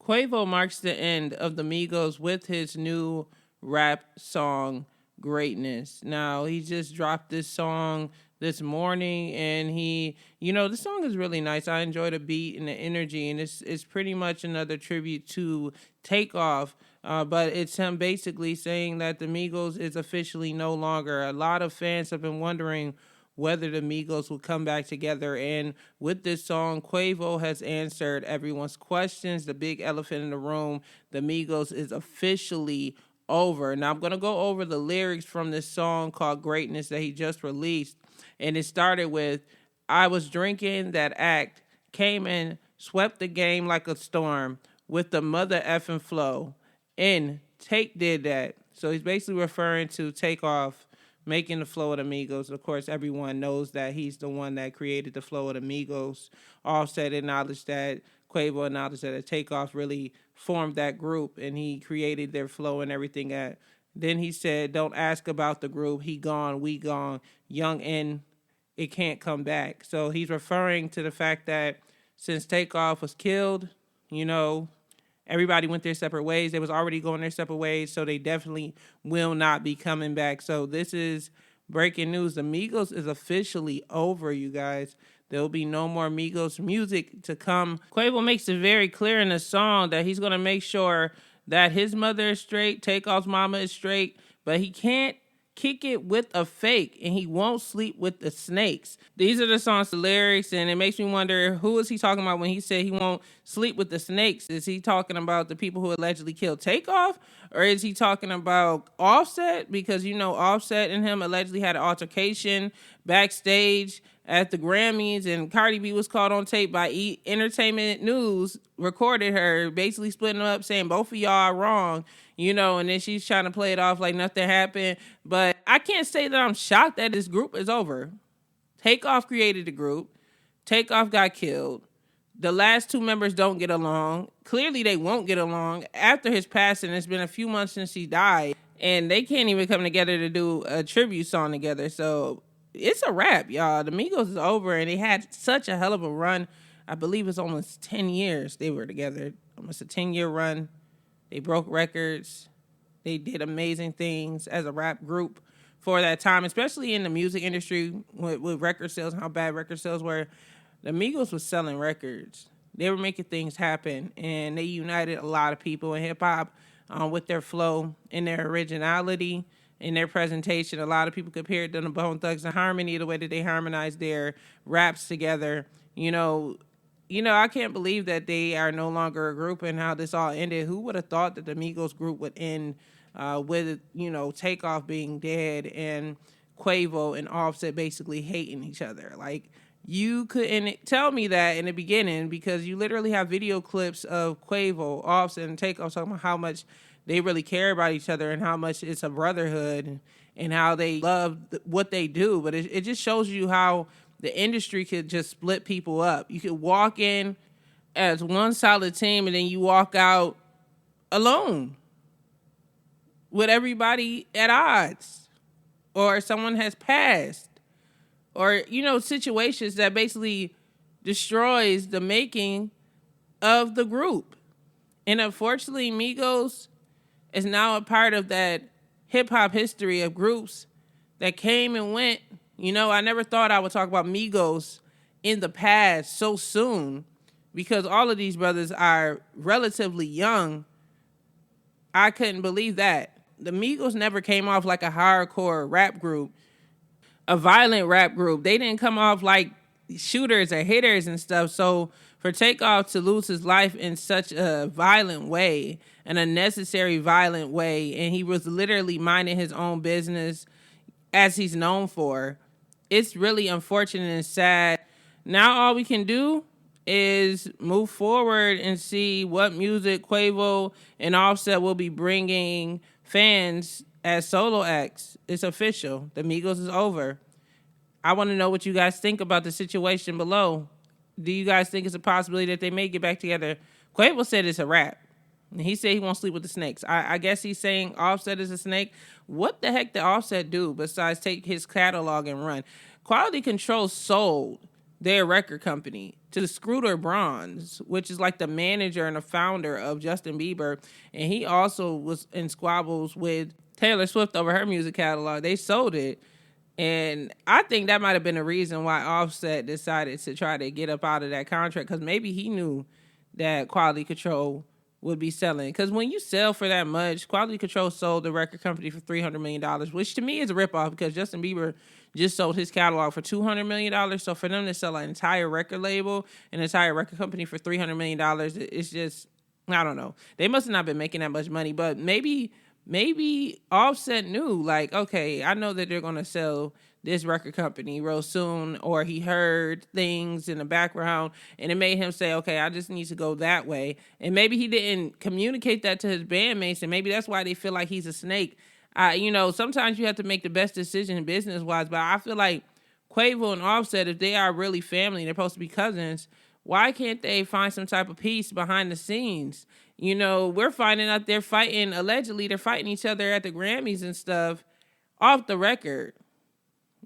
Quavo marks the end of the Migos with his new rap song, Greatness. Now, he just dropped this song this morning, and this song is really nice. I enjoy the beat and the energy, and it's pretty much another tribute to Takeoff. But it's him basically saying that the Migos is officially no longer. A lot of fans have been wondering whether the Migos will come back together. And with this song, Quavo has answered everyone's questions. The big elephant in the room, the Migos is officially over. Now I'm going to go over the lyrics from this song called Greatness that he just released. And it started with, I was drinking that act, came and swept the game like a storm with the mother effing flow. And Take did that. So he's basically referring to Takeoff making the flow of the Migos. Of course, everyone knows that he's the one that created the flow of the Migos. Offset acknowledged that, Quavo acknowledged that Takeoff really formed that group and he created their flow and everything. Then he said, don't ask about the group. He gone, we gone, young and it can't come back. So he's referring to the fact that since Takeoff was killed, everybody went their separate ways. They was already going their separate ways, so they definitely will not be coming back. So this is breaking news. The Migos is officially over, you guys. There will be no more Migos music to come. Quavo makes it very clear in the song that he's going to make sure that his mother is straight, Takeoff's mama is straight, but he can't kick it with a fake, and he won't sleep with the snakes. These are the song's lyrics, and it makes me wonder, who is he talking about when he said he won't sleep with the snakes? Is he talking about the people who allegedly killed Takeoff, or is he talking about Offset? Because Offset and him allegedly had an altercation backstage at the Grammys, and Cardi B was caught on tape by Entertainment News, recorded her basically splitting them up, saying both of y'all are wrong, and then she's trying to play it off like nothing happened. But I can't say that I'm shocked that this group is over. Takeoff created the group. Takeoff got killed. The last two members don't get along. Clearly they won't get along. After his passing, it's been a few months since he died, and they can't even come together to do a tribute song together. So it's a wrap, y'all. The Migos is over, and they had such a hell of a run. I believe it's almost 10 years they were together. Almost a 10-year run. They broke records. They did amazing things as a rap group for that time, especially in the music industry with record sales and how bad record sales were. The Migos was selling records. They were making things happen, and they united a lot of people in hip-hop with their flow and their originality in their presentation. A lot of people compared them to Bone Thugs and Harmony, the way that they harmonized their raps together. I can't believe that they are no longer a group and how this all ended. Who would have thought that the Migos group would end with, Takeoff being dead and Quavo and Offset basically hating each other? Like, you couldn't tell me that in the beginning, because you literally have video clips of Quavo, Offset, and Takeoff talking about how much they really care about each other and how much it's a brotherhood and how they love what they do. But it just shows you how the industry could just split people up. You could walk in as one solid team and then you walk out alone with everybody at odds, or someone has passed, or, situations that basically destroys the making of the group. And unfortunately, Migos is now a part of that hip-hop history of groups that came and went. I never thought I would talk about Migos in the past so soon, because all of these brothers are relatively young. I couldn't believe that. The Migos never came off like a hardcore rap group, a violent rap group. They didn't come off like shooters or hitters and stuff. So for Takeoff to lose his life in such a violent way, an unnecessary violent way, and he was literally minding his own business as he's known for, it's really unfortunate and sad. Now all we can do is move forward and see what music Quavo and Offset will be bringing fans as solo acts. It's official. The Migos is over. I want to know what you guys think about the situation below. Do you guys think it's a possibility that they may get back together? Quavo said it's a wrap. He said he won't sleep with the snakes. I guess he's saying Offset is a snake. What the heck did Offset do besides take his catalog and run? Quality Control sold their record company to Scooter Braun's, which is like the manager and the founder of Justin Bieber. And he also was in squabbles with Taylor Swift over her music catalog. They sold it. And I think that might have been the reason why Offset decided to try to get up out of that contract, because maybe he knew that Quality Control would be selling. Because when you sell for that much, Quality Control sold the record company for $300 million, which to me is a ripoff because Justin Bieber just sold his catalog for $200 million. So for them to sell an entire record label, an entire record company for $300 million, it's just, I don't know. They must have not been making that much money, but maybe Offset knew, like, okay, I know that they're going to sell this record company real soon, or he heard things in the background and it made him say, okay, I just need to go that way. And maybe he didn't communicate that to his bandmates, and maybe that's why they feel like he's a snake. Sometimes you have to make the best decision business-wise, but I feel like Quavo and Offset, if they are really family, they're supposed to be cousins, why can't they find some type of peace behind the scenes? We're finding out allegedly they're fighting each other at the Grammys and stuff off the record,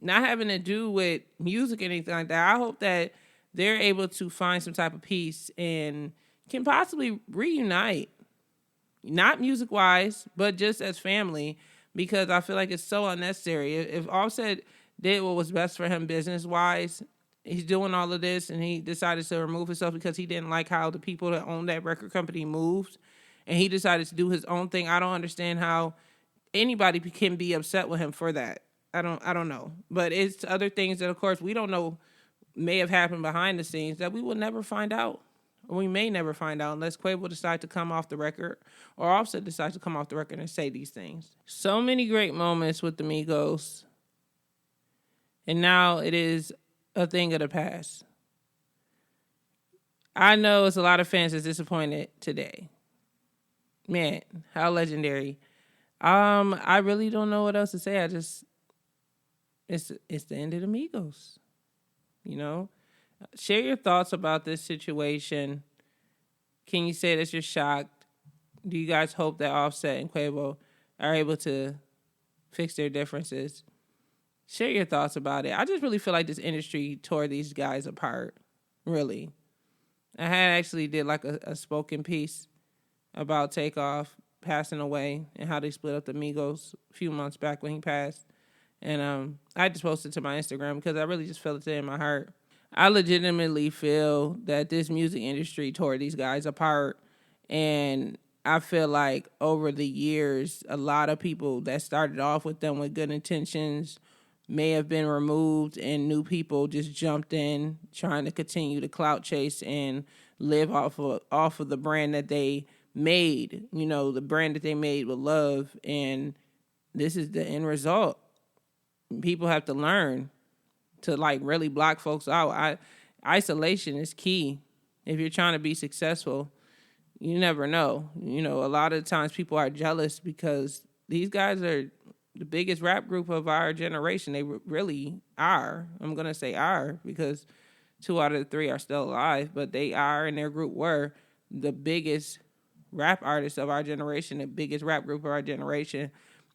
not having to do with music or anything like that. I hope that they're able to find some type of peace and can possibly reunite, not music-wise, but just as family, because I feel like it's so unnecessary. If Offset did what was best for him business-wise, he's doing all of this and he decided to remove himself because he didn't like how the people that own that record company moved, and he decided to do his own thing. I don't understand how anybody can be upset with him for that. I don't know. But it's other things that, of course, we don't know may have happened behind the scenes that we will never find out. Or we may never find out unless Quavo decides to come off the record or Offset decides to come off the record and say these things. So many great moments with the Migos. And now it is a thing of the past. I know it's a lot of fans that's disappointed today. Man, how legendary. I really don't know what else to say. It's the end of the Migos. Share your thoughts about this situation. Can you say that you're shocked? Do you guys hope that Offset and Quavo are able to fix their differences? Share your thoughts about it. I just really feel like this industry tore these guys apart. Really. I had actually did like a spoken piece about Takeoff passing away and how they split up the Migos a few months back when he passed. And I just posted to my Instagram because I really just felt it in my heart. I legitimately feel that this music industry tore these guys apart. And I feel like over the years, a lot of people that started off with them with good intentions may have been removed and new people just jumped in trying to continue to clout chase and live off of the brand that they made, the brand that they made with love. And this is the end result. People have to learn to really block folks out. Isolation is key. If you're trying to be successful, you never know. A lot of times people are jealous because these guys are the biggest rap group of our generation. They really are. I'm going to say are because 2 out of the 3 are still alive, but they are, and their group were the biggest rap artists of our generation, the biggest rap group of our generation.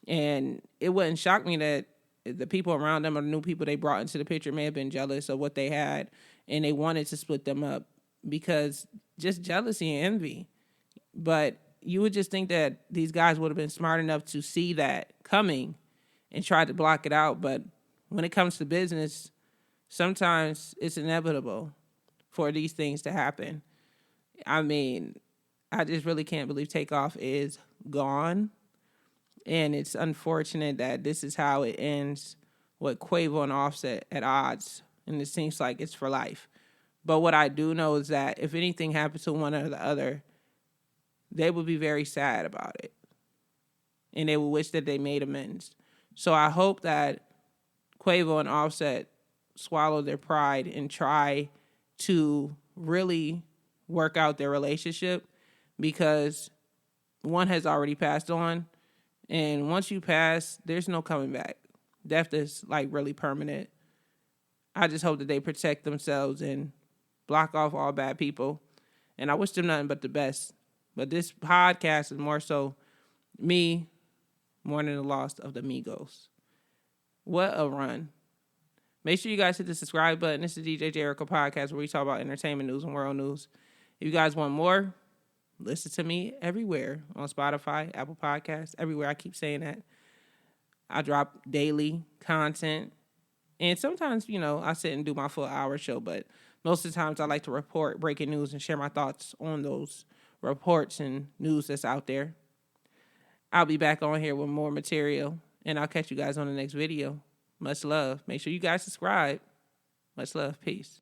And it wouldn't shock me that the people around them or the new people they brought into the picture may have been jealous of what they had, and they wanted to split them up because just jealousy and envy. But you would just think that these guys would have been smart enough to see that coming and try to block it out. But when it comes to business, sometimes it's inevitable for these things to happen. I mean, I just really can't believe Takeoff is gone. And it's unfortunate that this is how it ends with Quavo and Offset at odds. And it seems like it's for life. But what I do know is that if anything happens to one or the other, they would be very sad about it. And they would wish that they made amends. So I hope that Quavo and Offset swallow their pride and try to really work out their relationship, because one has already passed on. And once you pass, there's no coming back. Death is really permanent. I just hope that they protect themselves and block off all bad people. And I wish them nothing but the best. But this podcast is more so me mourning the loss of the Migos. What a run. Make sure you guys hit the subscribe button. This is DJ Jericho Podcast, where we talk about entertainment news and world news. If you guys want more, listen to me everywhere on Spotify, Apple Podcasts, everywhere. I keep saying that. I drop daily content. And sometimes, I sit and do my full hour show, but most of the times I like to report breaking news and share my thoughts on those reports and news that's out there. I'll be back on here with more material, and I'll catch you guys on the next video. Much love. Make sure you guys subscribe. Much love. Peace.